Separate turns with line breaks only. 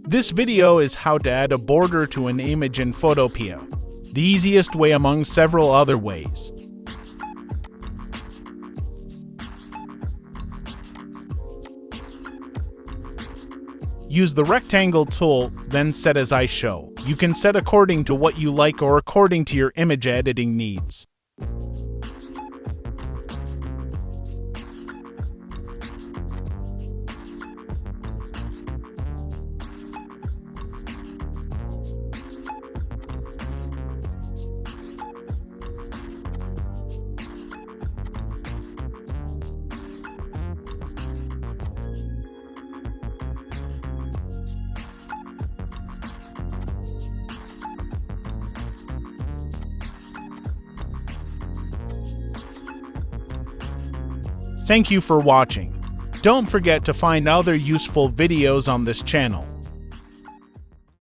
This video is how to add a border to an image in Photopea, the easiest way among several other ways. Use the rectangle tool, then set as I show. You can set according to what you like or according to your image editing needs. Thank you for watching. Don't forget to find other useful videos on this channel.